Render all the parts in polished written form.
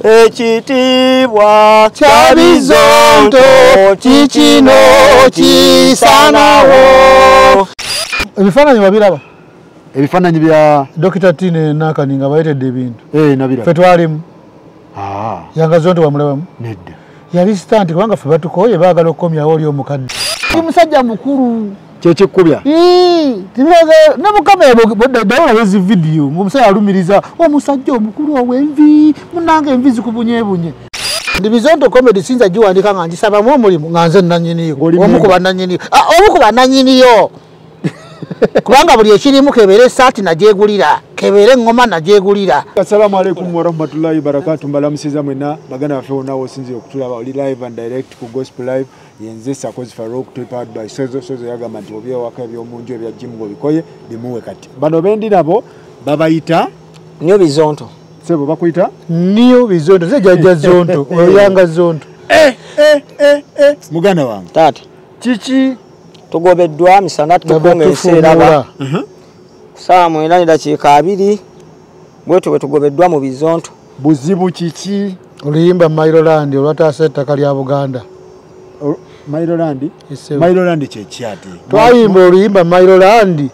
ekitiibwa kya Bizonto kikino kisanawo. Ebifaananyi wabiraba? Ebifaananyi bya Dr. Tine Nakaninga bayitedde ebintu. nabiraba. Ffe twalimu. Yanga Zonto wamulabamu? Nedda. Yali stanti kubanga ffe batukoye baagala okukomyawo oli omukadde. Musajja mukulu. Kyekikubya. Ne mukamera ddayo ezi vidiyo ng'omusajja alumiriza omusajja omukulu ow'envi munnange envi zikubunyebunye. Ndi Bizonto comedy sinza giwandika nga ngisabamu omulimu nga nze nnannyiniyo. Omu ku bannannyiniyo. Kubanga buli ekirimu kebeere essaati nagyegulira, kebeere eŋŋoma nagyegulira. Assalamu alaikum warahmatullahi wabarakatuh. Mbalamusiza mwena baganda baffe wonna osinzire okutulaba oli live and direct ku Gospel Live. Yenze Sakozi Farouk powered by Sozo yagamba nti oby'e waka eby'omunju ebya Jimu bikoye bimuwe kati. Bano bendi nabo babayita New Bizonto. Sebo bakuyita New Bizonto ze jajja Zonto oyanga Zonto. Muganda wange. Tata. Kiki tugobeddwa misana tukonga eseraba. Saa mwenda ndakiika 2 bwetu bwe tugobeddwa mu Bizonto. Buzibu kiki? Oluyimba Mailoland olwataasa ettaka lya Buganda. Mailoland? Mailoland kyekyate. Twayimba oluyimba Mailoland.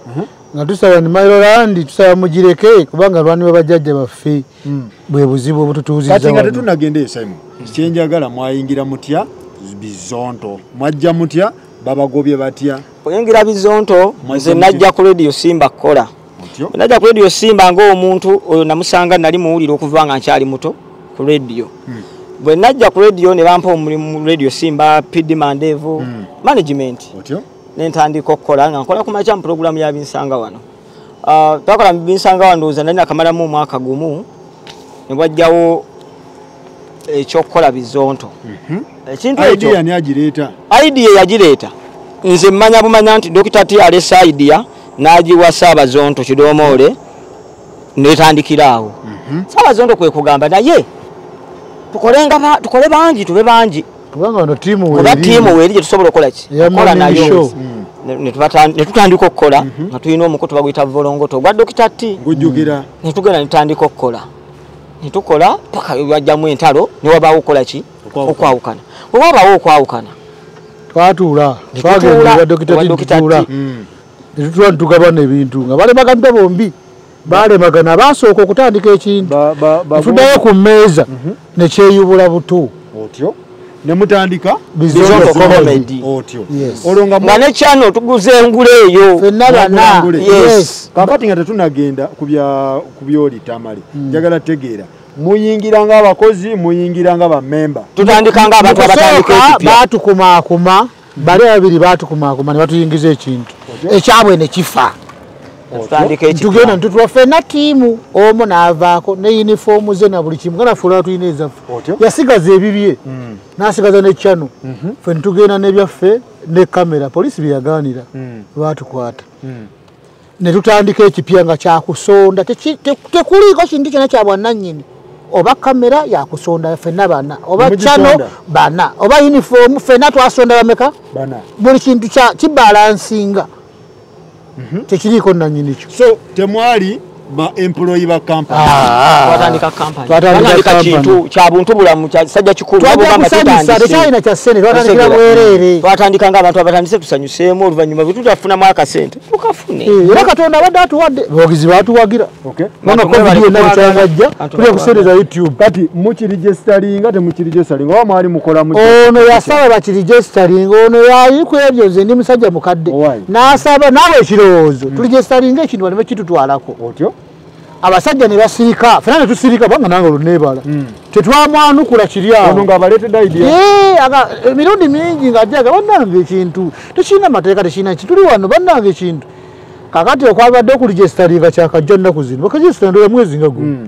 Nga tusaba ni Mailoland tusaba mugireke kubanga lwani babajjajja baffe. Bwe buzibu obututuuzizza. Kati nga tetunagende Simon. Kyenjagala mwayingira mutya Bizonto. Mwajja mutya babagobye batya. Oyingira Bizonto nze najja ku Radio Simba kola. Najja ku Radio Simba ng'omuntu oyo namusanga nali muwulira okuva nga nkyali muto ku radio. Bwe najja ku radio ne bampa omulimu mu Radio Simba PD Mandevu management. Nentandika okukola nga nkola ku macha mu program ya Binsanga wano. Twakola mu Binsanga wano ndowooza nali nakamalamu omwaka gumu ne bwajjawo ekyokukola Bizonto. Ekintu ekyo idea ni agireeta. Idea yagireeta. Nze mmanya bumanya nti Dr. T alesa idea n'agiwa Ssaabazonto Kidomoole netandikiraawo. Ssaabazonto kwe kugamba naye tukole bangi tube bangi. Kubanga wano tiimu weeri gye tusobola okukola ki? Kola nayo. Ne tutandika okukola nga tulina omukutu baguyita Volongoto gwa Dr. T. Gujjukira. Ne tugenda ne tutandika okukola. Ne tukola paka wajjamu entalo ne wabaawo okukola ki? Okwawukana. Bwe wabaawo okwawukana. Twatuula. Twagenda Dr. T tutuula. Ne tutula ntugabana ebintu nga balemagana bombi. Balemagana basooka okutandika ekintu. Tuddayo ku mmeeza ne kyeyubula buto. Otyo. Ne mutandika Bizonto comedy. Otyo. Olonga mwana channel tuguze engule eyo. Fenna bana. Yes. Kakati nga tetunagenda ku byoli tamali. Njagala tegeera. Muyingira nga abakozi, muyingira nga bamemba. Tutandika nga abantu abatandika ekipya. Batukumaakuma, bali babiri batukumaakuma ne batuyingiza ekintu. Ekyabwe ne kifa. Tutandika ekipya. Tugenda ntutwa ffenna tiimu omu n'avaako ne yunifoomu ze na buli kimu. Gana fulaa tulina ezaffe. Yasigaza ebibye. N'asigaza ne channel. Ffe ntugenda n'ebyaffe ne kamera. Poliisi bye yagaanira. Baatukwata. Ne tutandika ekipya nga kyakusonda. Tekuliiko kintu kyonna kya bwannannyini. Oba kamera yakusonda ffenna bana. Oba channel bana. Oba uniform ffenna twasonda bameka? Bana. Buli kintu kibalansinga. Tekiriiko nnannyini kyo. So temwali ba employee ba company. Twatandika company. Twatandika kintu kya buntu bulamu kya sajja kikulu. Twatandika tekyalina kya ssente twatandikira bwereere. Twatandika nga abantu abatandise tusanyuseemu oluvannyuma bwe tutafunamu akasente tukafune. Era Katonda abadde atuwadde bogizi baatuwagira. Nanga COVID yonna bukyangajja tuli kusereza YouTube. Kati mukiregisteringa temukiregisteringa oba mwali mukola mu ono yasaba bakiregisteringa ono yali ku ebyo nze ndi musajja mukadde n'asaba naawe ekirowoozo turegisteringa ekintu baleme kitutwalako. Otyo abasajja ne basirika fena ne tusirika banga nange olunebala tetwamwanukula kiri awo ono ng'abaleetedde idea emirundi mingi ng'ajjaga bannange ekintu tekirina mateeka tekirina ki tuli wano bannange ekintu kakati okwabadde okuregisteringa kyakajja nnaku zino bakaregisteringa mwezi nga guno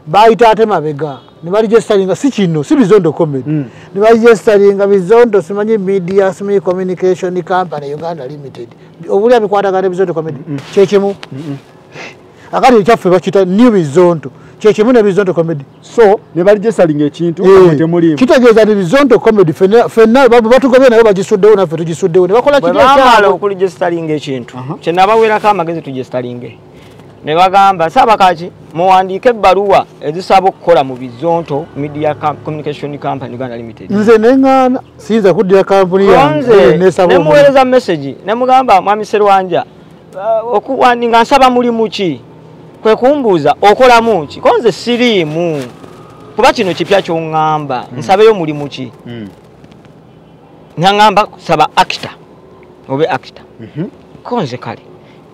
bayita ate mabega ne baregisteringa si kino si Bizonto comedy ne baregisteringa Bizonto simanyi media simanyi communication company Uganda Limited obulya bikwatagana Bizonto comedy kyekimu akati ekyaffe bakita New Bizonto kyekyo mune Bizonto comedy so ne baregisteringa ekintu temulimu kitegeeza ni Bizonto comedy fenna batugobye nayo bagisuddewo naffe tugisuddewo ne bakola kiri ekyalo okuregisteringa ekintu kye nabaweerako amagezi turegisteringe ne bagamba Ssaabakaaki muwandiike ebbaluwa ezisaba okukola mu Bizonto Media Communication Company Uganda Limited. Nze neŋŋaana siyinza kuddira kampuni yange ne muweereza message ne mugamba Mwami Sserwanja nga nsaba mulimu ki? Kwe kumbuuza okolamu ki? Ko nze siriimu kuba kino kipya ky'oŋŋamba nsabeyo mulimu ki? Naŋŋamba saba actor obe actor. Ko nze kale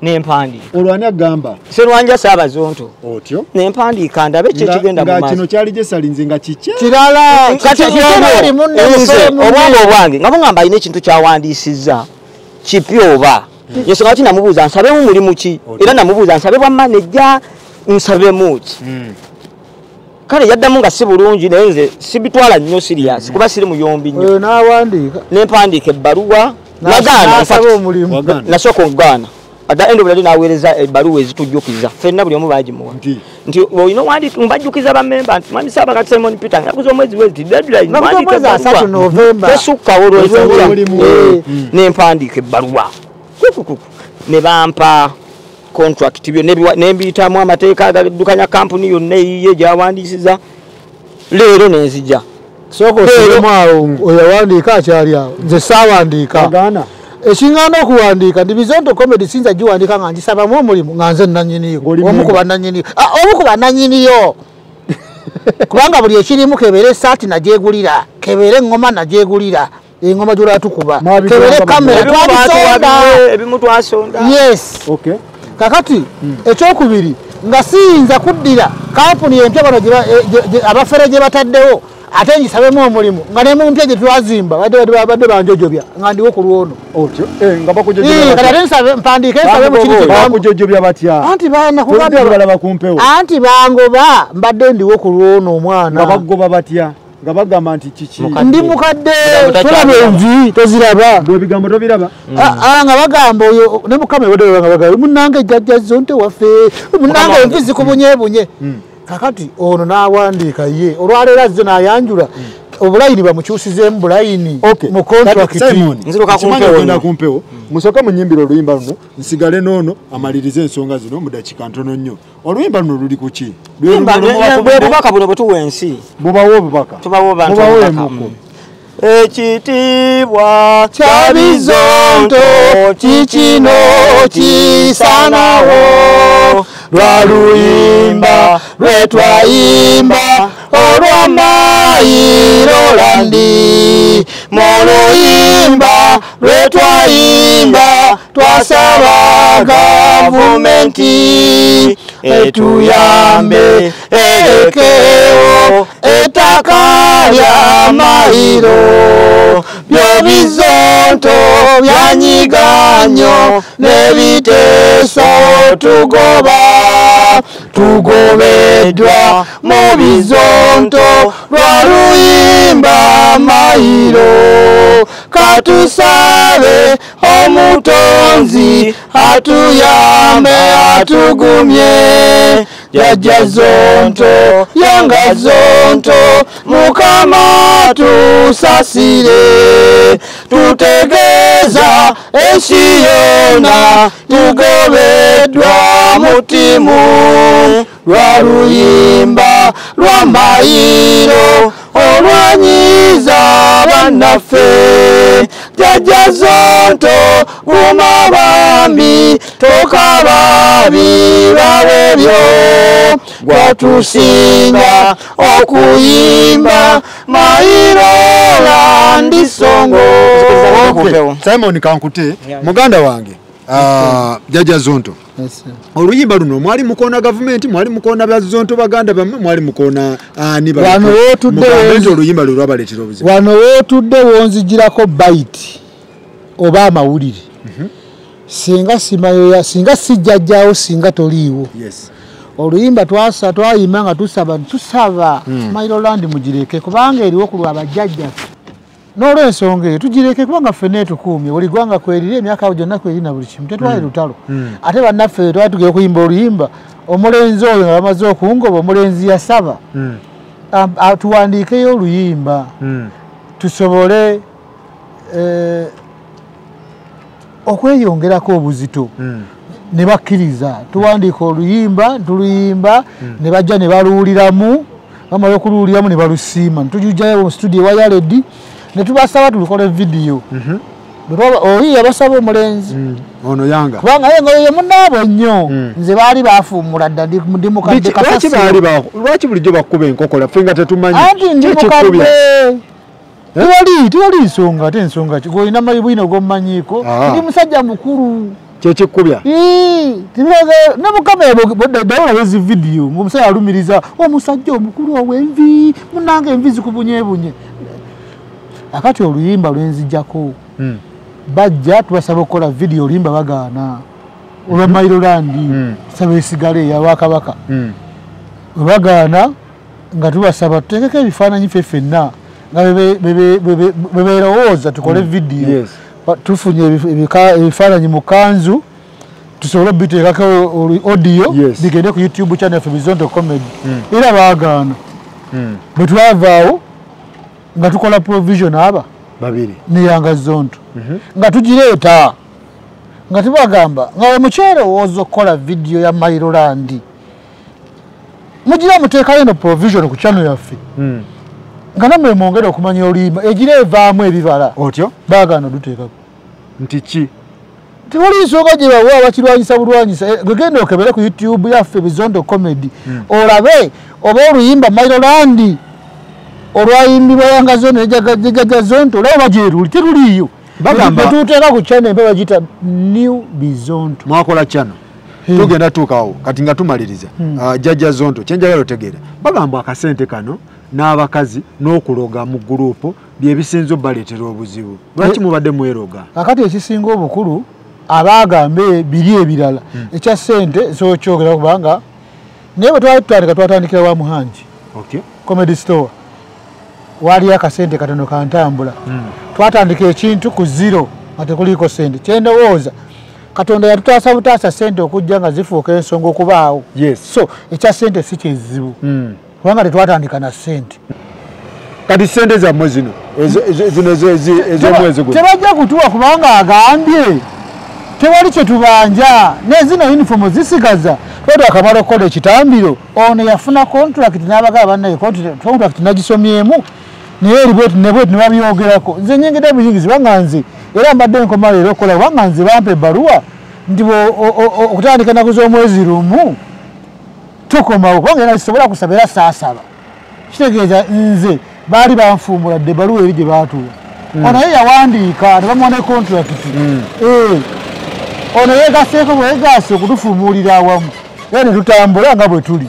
nempandiika olwani agamba Sserwanja Ssaabazonto otyo nempandiika ndabe kye kigenda mu maaso nga kino kyali gyesalinze nga kiki kirala kati obwongo bwange nga bugamba alina ekintu kyawandiisizza kipya oba yensonga lwaki namubuuza nsabemu mulimu ki era namubuuza nsabe bwa manejja nsabemu ki kale yaddamu nga si bulungi naye nze sibitwala nnyo sirias kuba siri muyombi nnyo n'awandiika nempandiika ebbaluwa nagaana nasooka okugaana at the end of the day naweereza ebbaluwa ezitujjukiza ffenna buli omu baagimuwa nti olina owandiika mbajjukiza bammemba nti Mwami Ssaabakaaki Simon Peter yakuza omwezi wezi deadline tesukkawo nempandiika ebbaluwa ne bampa contract byo nembiyitamu amateeka agaddukanya kampuni yonna eyiye gyawandiisiza leero nenzija sooka osiremu awo oyawandiika akyali awo nze saawandiika ekiŋŋaana okuwandiika ndi Bizonto Comedy sinza giwandiika nga ngisabamu omulimu nga nze nanyiniyo omu ku bannanyiniyo kubanga buli ekirimu kebeere esaati nagyegulira kebeere eŋŋoma nagyegulira engoma gy'olaba tukuba kebeere kamera ebimu twasonda yes kakati ekyokubiri nga siyinza kuddira kampuni empya bano abafere gye bataddewo ate ngisabemu omulimu nga ne mu mpya gye twazimba badde banjojobya nga ndiwo ku lwono mpandiike nsabe mukijojobya batya anti bangoba mbadde ndiwo ku lwono omwana nga bagoba batya nga bagamba nti kiki ndi mukadde tolaba envi toziraba ebigambo tobiraba nga bagamba oyo ne mukama nga bagamba munange jjajja Zonto waffe munange envi zikubunyebunye kakati ono n'awandiika ye olwaleero azze n'ayanjula obulayini bamukyusizeemu bulayini mu contract nzirukagenda kumpewo musooke munyimbira oluyimba luno nsigale noono amalirize ensonga zino mu dakiika ntono nnyo oluyimba luno luli ku ki bubaka buno bwetuwa ensi bubawo obubaka tubawo emuku ekitiibwa kya Bizonto kikino kisanawo lwa luyimba lwetwayimba olw'amayirolandi mu luyimba lwetwayimba twasaba gavumenti etuyambe erekewo ettaka lya mayiro byo Bizonto byanyiganyo n'ebiteeso tugobeddwa mu Bizonto lwa luyimba mayiro katusabe omutonzi atuyambe atugumye jjajja Zonto yanga Zonto mukama tusasire tutegeeza ensi yonna tugobeddwa mutimu lwa luyimba lwa mayiro olwanyiza bannaffe jjajja Zonto guma bambi tokababi bawebyo gwatusinga okuyimba mayiro landisongo Simon kankute muganda wange jjajja Zonto oluyimba luno mwali mukoona gavumenti mwali mukoona bya Zonto baganda bammwe mwali mukoona ani oluyimba lwe lwabaleetera obuzibu wano wootudde wonzigirako bayiti oba amawulire singa sijjajjaawo singa toliiwo oluyimba twayimba nga tusaba Mayiroland mugireke kubanga eriwo ku lwa bajjajjaffe n'olw'ensonga eyo tugireke kubanga ffenna etukuumye buli ggwanga kwerire emyaka awo gyonna kwerina buli kimu tetwali lutalo ate bannaffe twali tugenda kuyimba oluyimba omulenzi oyo nga bamaze okungoba omulenzi yasaba tuwandiikeyo oluyimba tusobole okweyongerako obuzito ne bakkiriza tuwandiika oluyimba tuluyimba ne bajja ne baluwuliramu bamala okuluwuliramu ne balusiima netujujjayo mu studio wa Yaredi ne tubasaba tulukole vidiyo oyi yabasaba omulenzi ono yanga kubanga yenga ye munaabo nnyo nze baali bafuumula dda ndi mukadde lwaki bulijjo bakkuba enkokola ffe nga tetumanyi anti ndi mukadde tiwali nsonga ate ensonga olina bwino gommanyiiko ndi musajja mukulu kyekikkubya ne mukamera ezi vidiyo ngaomusajja alumiriza omusajja omukulu ow'envi munange envi zikubunyebunye akati oluyimba lwenzijjako bajja tubasaba okukola vidiyo oluyimba bagaana olwa Mailolandi saba esigale eyawakabaka webagaana nga tubasaba tuteekeko ebifaananyi ffe ffenna nga beberowooza tukole vidiyo tufunye ebifaananyi mu kanzu tusobole obiteekako audio bigende ku YouTube channel yaffe Bizonto Comedy era baagaana bwe twavaawo nga tukola provision aba babiri ne Yanga Zonto nga tugireeta nga tubagamba nga mukyerowooza okukola vidiyo ya Mailolandi mugira muteekayo no provision ku channel yaffe nga nammwe mwongere okumanya oluyimba egira evaamu ebibala otyo baagaana duteekako nti ki tewali nsonga gye bawa bakirwanyisa bulwanyisa gwegenda okebere ku YouTube yaffe Bizonto Comedy olabe oba oluyimba Mailolandi olwayimbibwa Yanga Zonto ejaga Zonto olaba bagyeruuli teruliiyo bagamba tuteeka ku channel empe bagiyita New Bizonto mwakola channel tugenda tuukawo kati nga tumaliriza jjajja Zonto kyenjagala otegeera bagamba akasente kano n'abakazi n'okuloga mu gurupu byebisinza obbaleetera obuzibu lwaki mubadde mweroga akati ekisinga obukulu abaagambe biri ebirala ekya ssente sokyogera kubanga naye bwe twali tutandika twatandikira wa Muhanji comedy store waliyo akasente katono kantambula twatandika ekintu ku zero nga tekuliiko sente kyendowooza Katonda yatutaasa butaasa sente okujja nga zifuuka ensonga okubaawo so ekya sente si kyezibu kubanga tetwatandika na sente kati sente zammwe zino ez'omwezi guno tebajja kutuwa kubanga agambye tewali kyetubanja nezino uniform zisigaza twetwa akamala okukola ekitambiro ono yafuna contract n'abagaba bannaye contract nagisomyemu naye eribweti nebweti nebabyogerako nze nyingidde buyingizi banganze era mbadde nkoma leero okukola banganze bampa ebbaluwa nti okutandika ennaku z'omwezi lumu tukomawo kubanga era sisobola kusaba era saasaba kitegeeza nze baali banfuumuladde ebbaluwa eri gye baatuwa ono ye yawandiika tebamuwa ne contract ono yegaseeko bwegaase okutufuumuulira awamu era ne tutambula nga bwe tuli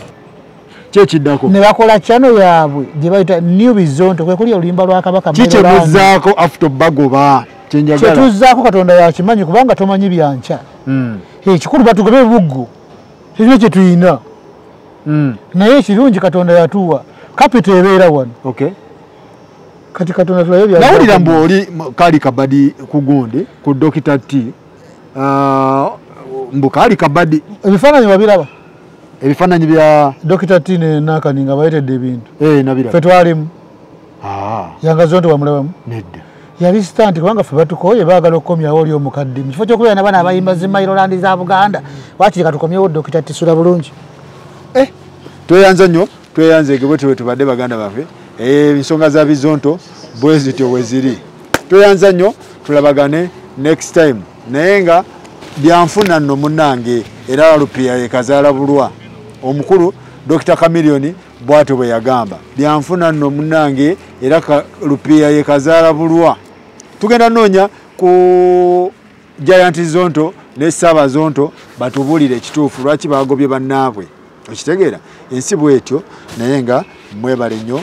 kyekiddako ne bakola channel yaabwe gye bayita New Bizonto kwe kuli oluyimba lwa Kabaka kikyemuzaako after bagoba kyenjagala kyetuzaako Katonda yakimanyi kubanga tomanyi byanca ekikulu batugobe buggo ekyo kye tuyina naye ekirungi Katonda yatuwa kapita ebeera wano kati Katonda tulabe nawulira mbu oli Kali Kabadi ku gundi ku Dr. T mbu Kali Kabadi ebifaananyi babiraba ebifaananyi bya Dr. T ne Nakani nga bayitedde ebintu nabiraba ffe twalimu Yanga Zonto wamulabamu nedda yali stanti kubanga ffe batukoye baagala okukomyawo oli omukadde mu kifo ky'okubeera n'abaana abayimba zi Mailolandi za Buganda wakiri katukomyewo Dr. T sula bulungi tweyanza nnyo tweyanzege bwe tubadde baganda baffe ensonga za Bizonto bwe zityo we ziri tweyanza nnyo tulabagane next time naye nga byanfuna nno munnange era Lupiya yekazaala bulwa omukulu Dr. Chameleon bw'atyo bwe yagamba byanfuna nno munnange era Lupiya yekazaala bulwa tugenda noonya ku Giant Zonto ne Saba Zonto batubuulire ekituufu lwaki bagobye bannaabwe okitegeera ensi bwetyo naye nga mwebale nnyo